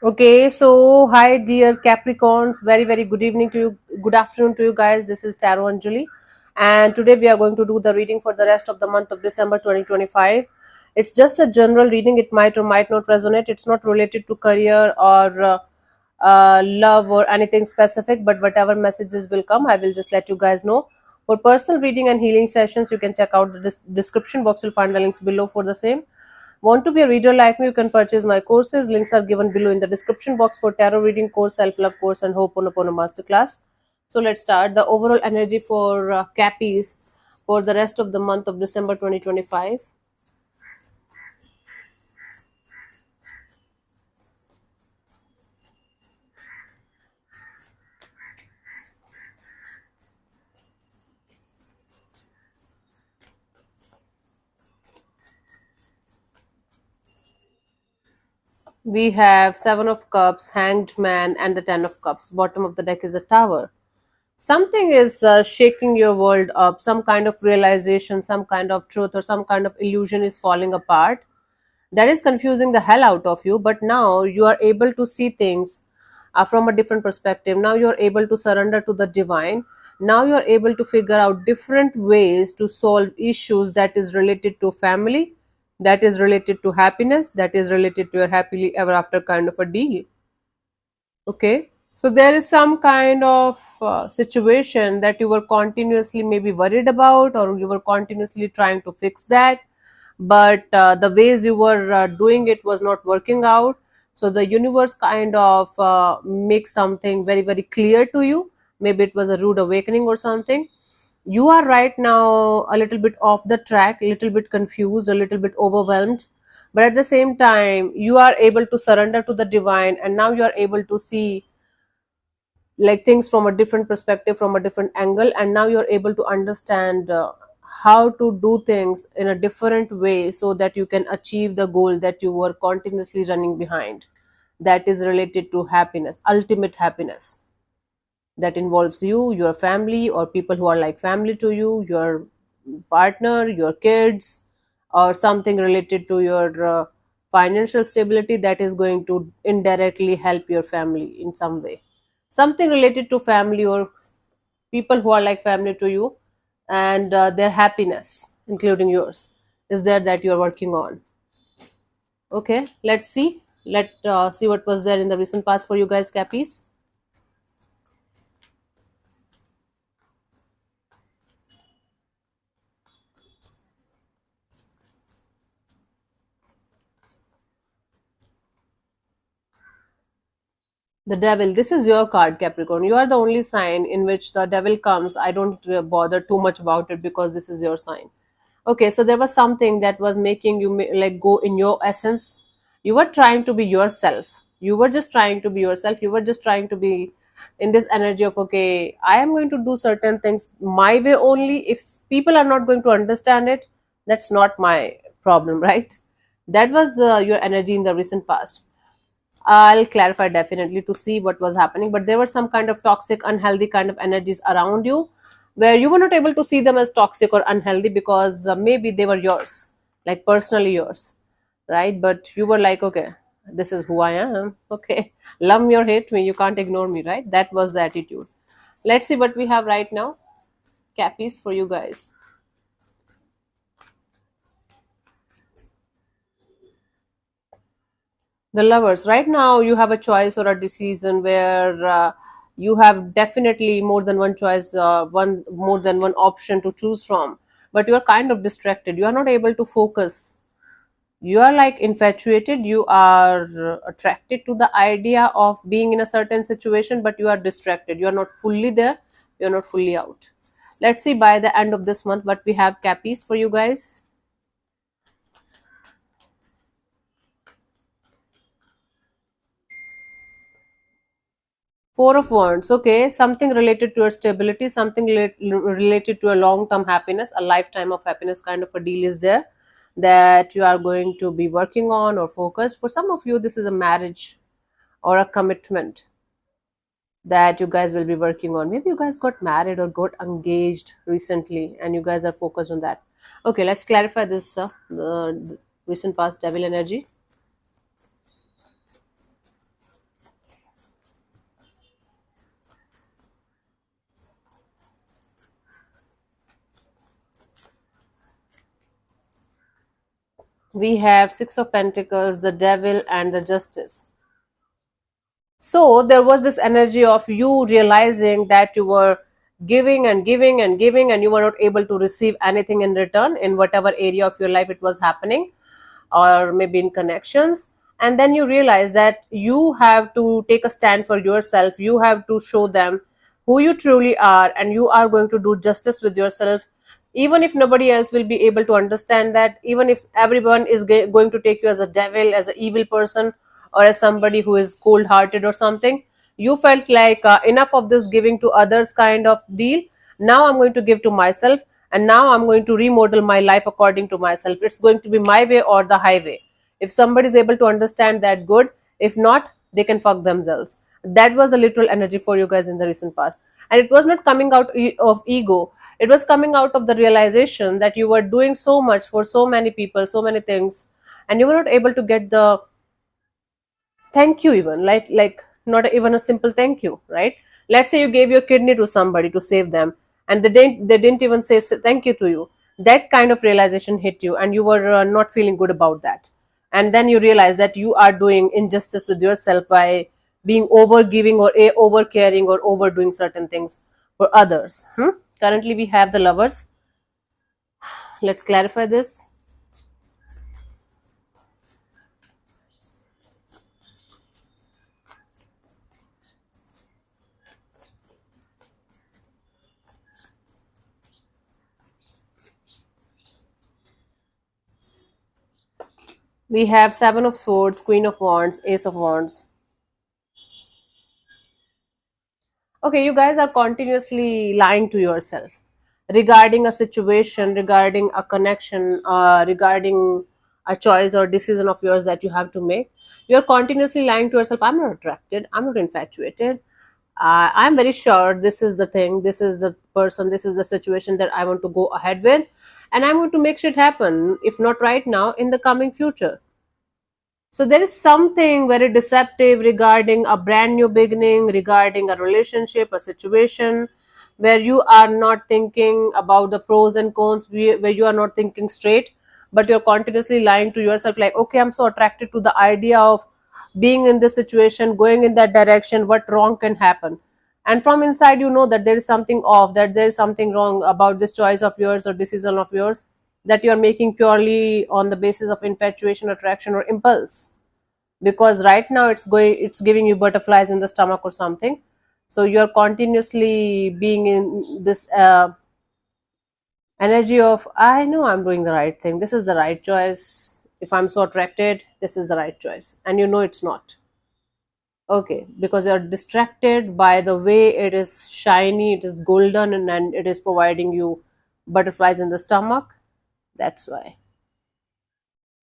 Okay, so hi dear Capricorns, very good evening to you, good afternoon to you guys. This is Tarot Anjali, and today we are going to do the reading for the rest of the month of December 2025. It's just a general reading, it might or might not resonate. It's not related to career or love or anything specific, but whatever messages will come, I will just let you guys know. For personal reading and healing sessions, you can check out the description box, you'll find the links below for the same. Want to be a reader like me? You can purchase my courses. Links are given below in the description box for tarot reading course, self-love course, and Ho'oponopono masterclass. So let's start. The overall energy for Cappies for the rest of the month of December 2025. We have Seven of Cups, Hanged Man, and the Ten of Cups. Bottom of the deck is a Tower. Something is shaking your world up. Some kind of realization, some kind of truth, or some kind of illusion is falling apart. That is confusing the hell out of you, but now you are able to see things from a different perspective. Now you are able to surrender to the divine. Now you are able to figure out different ways to solve issues that is related to family, that is related to happiness, that is related to your happily ever after kind of a deal. Okay, so there is some kind of situation that you were continuously maybe worried about, or you were continuously trying to fix that, but the ways you were doing it was not working out. So the universe kind of makes something very clear to you. Maybe it was a rude awakening or something. You are right now a little bit off the track, a little bit confused, a little bit overwhelmed, but at the same time you are able to surrender to the divine, and now you are able to see like things from a different perspective, from a different angle, and now you're able to understand how to do things in a different way so that you can achieve the goal that you were continuously running behind, that is related to happiness, ultimate happiness, that involves you, your family, or people who are like family to you, your partner, your kids, or something related to your financial stability that is going to indirectly help your family in some way. Something related to family or people who are like family to you, and their happiness, including yours, is there that you are working on. Okay, let's see. Let see what was there in the recent past for you guys, Cappies. The devil, this is your card, Capricorn. You are the only sign in which the devil comes. I don't bother too much about it because this is your sign. Okay, so there was something that was making you like go in your essence. You were trying to be yourself. You were just trying to be yourself. You were just trying to be in this energy of, okay, I am going to do certain things my way only. If people are not going to understand it, that's not my problem, right? That was your energy in the recent past. I'll clarify definitely to see what was happening, but there were some kind of toxic, unhealthy kind of energies around you where you were not able to see them as toxic or unhealthy because maybe they were yours, like personally yours, right? But you were like, okay, this is who I am. Okay, love me or hate me, you can't ignore me, right? That was the attitude. Let's see what we have right now. Cappies for you guys. The lovers, right now you have a choice or a decision where you have definitely more than one choice, one more than one option to choose from, but you are kind of distracted, you are not able to focus. You are like infatuated, you are attracted to the idea of being in a certain situation, but you are distracted, you are not fully there, you are not fully out. Let's see by the end of this month what we have, Cappies, for you guys. Four of Wands, okay, something related to your stability, something related to a long term happiness, a lifetime of happiness kind of a deal is there that you are going to be working on or focused. For some of you, this is a marriage or a commitment that you guys will be working on. Maybe you guys got married or got engaged recently and you guys are focused on that. Okay, let's clarify this the recent past devil energy. We have Six of Pentacles, the Devil, and the Justice. So there was this energy of you realizing that you were giving and giving and giving, and you were not able to receive anything in return in whatever area of your life it was happening, or maybe in connections. And then you realize that you have to take a stand for yourself. You have to show them who you truly are, and you are going to do justice with yourself, even if nobody else will be able to understand that, even if everyone is going to take you as a devil, as an evil person, or as somebody who is cold hearted or something. You felt like enough of this giving to others kind of deal. Now I'm going to give to myself, and now I'm going to remodel my life according to myself. It's going to be my way or the highway. If somebody is able to understand that, good. If not, they can fuck themselves. That was a literal energy for you guys in the recent past, and it was not coming out of ego. It was coming out of the realization that you were doing so much for so many people, so many things, and you were not able to get the thank you, even like not even a simple thank you, right? Let's say you gave your kidney to somebody to save them, and they didn't even say thank you to you. That kind of realization hit you, and you were not feeling good about that. And then you realize that you are doing injustice with yourself by being over giving, or over caring, or overdoing certain things for others. Currently we have the Lovers. Let's clarify this. We have Seven of Swords, Queen of Wands, Ace of Wands. Okay, you guys are continuously lying to yourself regarding a situation, regarding a connection, regarding a choice or decision of yours that you have to make. You're continuously lying to yourself. I'm not attracted, I'm not infatuated. I'm very sure this is the thing, this is the person, this is the situation that I want to go ahead with, and I'm going to make shit happen, if not right now, in the coming future. So there is something very deceptive regarding a brand new beginning, regarding a relationship, a situation where you are not thinking about the pros and cons, where you are not thinking straight, but you're continuously lying to yourself like, okay, I'm so attracted to the idea of being in this situation, going in that direction, what wrong can happen? And from inside, you know that there is something off, that there is something wrong about this choice of yours or decision of yours, that you are making purely on the basis of infatuation, attraction, or impulse. Because right now it's giving you butterflies in the stomach or something. So you're continuously being in this energy of, I know I'm doing the right thing, this is the right choice, if I'm so attracted, this is the right choice, and you know it's not. Okay, because you're distracted by the way it is shiny, it is golden, and it is providing you butterflies in the stomach. That's why.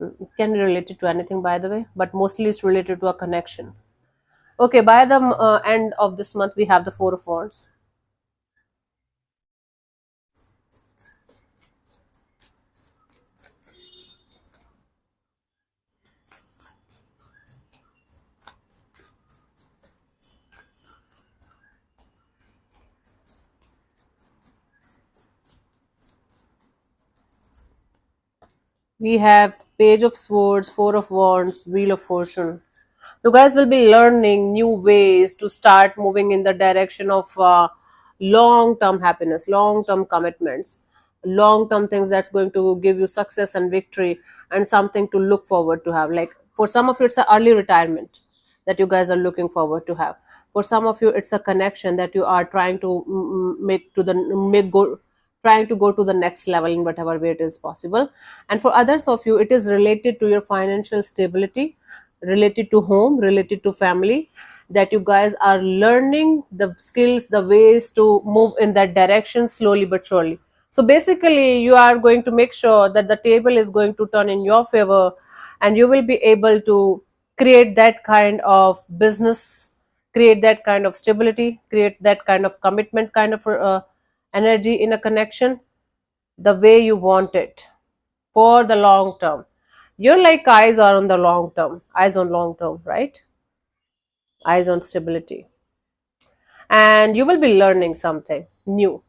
It can be related to anything, by the way, but mostly it's related to a connection. Okay, by the end of this month, we have the Four of Wands. We have Page of Swords, Four of Wands, Wheel of Fortune. You guys will be learning new ways to start moving in the direction of long term happiness, long term commitments, long term things that's going to give you success and victory, and something to look forward to have. Like for some of you, it's an early retirement that you guys are looking forward to have. For some of you, it's a connection that you are trying to make to the make go trying to go to the next level in whatever way it is possible. And for others of you, it is related to your financial stability, related to home, related to family, that you guys are learning the skills, the ways to move in that direction slowly but surely. So basically, you are going to make sure that the table is going to turn in your favor, and you will be able to create that kind of business, create that kind of stability, create that kind of commitment, kind of energy in a connection the way you want it for the long term. Your like eyes are on the long term, eyes on long term, right? Eyes on stability. And you will be learning something new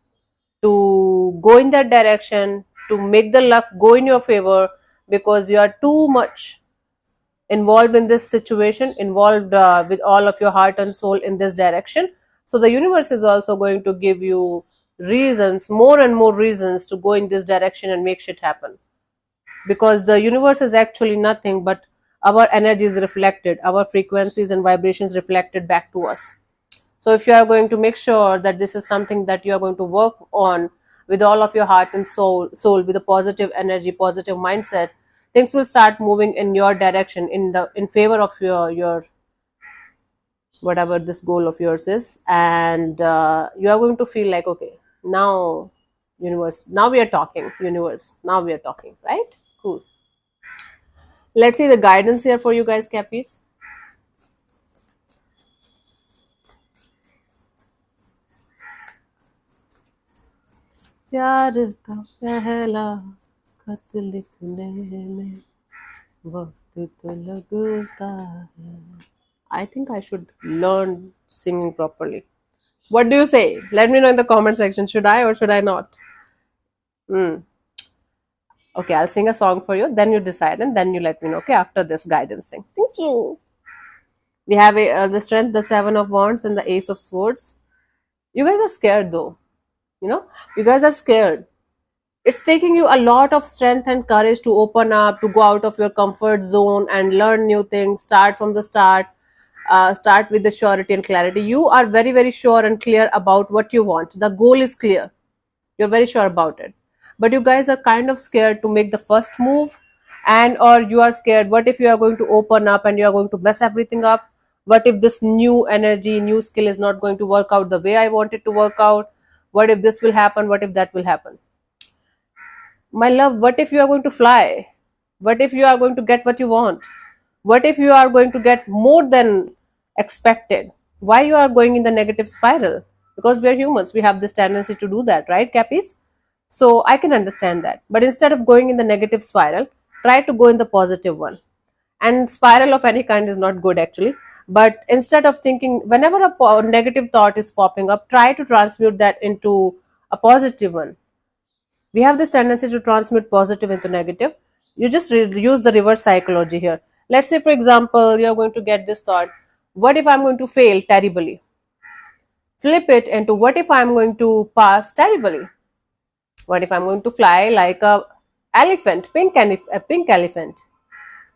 to go in that direction, to make the luck go in your favor, because you are too much involved in this situation, involved with all of your heart and soul in this direction. So the universe is also going to give you reasons, more and more reasons to go in this direction and make shit happen, because the universe is actually nothing but our energy is reflected, our frequencies and vibrations reflected back to us. So if you are going to make sure that this is something that you are going to work on with all of your heart and soul with a positive energy, positive mindset, things will start moving in your direction, in favor of your whatever this goal of yours is. And you are going to feel like, okay, now universe, now we are talking, universe, now we are talking, right? Cool. Let's see the guidance here for you guys, Cappies. प्यार का पहला खत लिखने में वक्त तो लगता है. I think I should learn singing properly. What do you say? Let me know in the comment section. Should I or should I not? Okay, I'll sing a song for you. Then you decide and then you let me know. Okay, after this guidance thing. Thank you. We have the Strength, the Seven of Wands, and the Ace of Swords. You guys are scared though. You guys are scared. It's taking you a lot of strength and courage to open up, to go out of your comfort zone and learn new things, start from the start, start with the surety and clarity. You are very, very sure and clear about what you want. The goal is clear. You're very sure about it. But you guys are kind of scared to make the first move, and or you are scared, what if you are going to open up and you are going to mess everything up? What if this new energy, new skill is not going to work out the way I want it to work out? What if this will happen? What if that will happen? My love, what if you are going to fly? What if you are going to get what you want? What if you are going to get more than expected? Why you are going in the negative spiral? Because we are humans, we have this tendency to do that, right, Cappies? So I can understand that. But instead of going in the negative spiral, try to go in the positive one. And spiral of any kind is not good actually. But instead of thinking, whenever a negative thought is popping up, try to transmute that into a positive one. We have this tendency to transmute positive into negative. You just use the reverse psychology here. Let's say, for example, you're going to get this thought, what if I'm going to fail terribly? Flip it into, what if I'm going to pass terribly? What if I'm going to fly like a elephant, a pink elephant?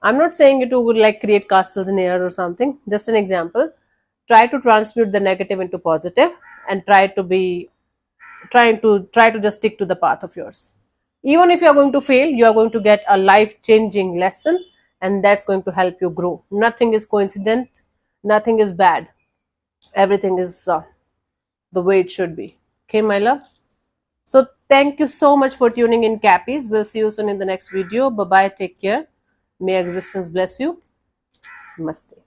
I'm not saying you to like create castles in air or something, just an example. Try to transmute the negative into positive and try to just stick to the path of yours. Even if you are going to fail, you are going to get a life-changing lesson, and that's going to help you grow. Nothing is coincident, nothing is bad. Everything is the way it should be. Okay, my love? So thank you so much for tuning in, Cappies. We'll see you soon in the next video. Bye-bye. Take care. May existence bless you. Namaste.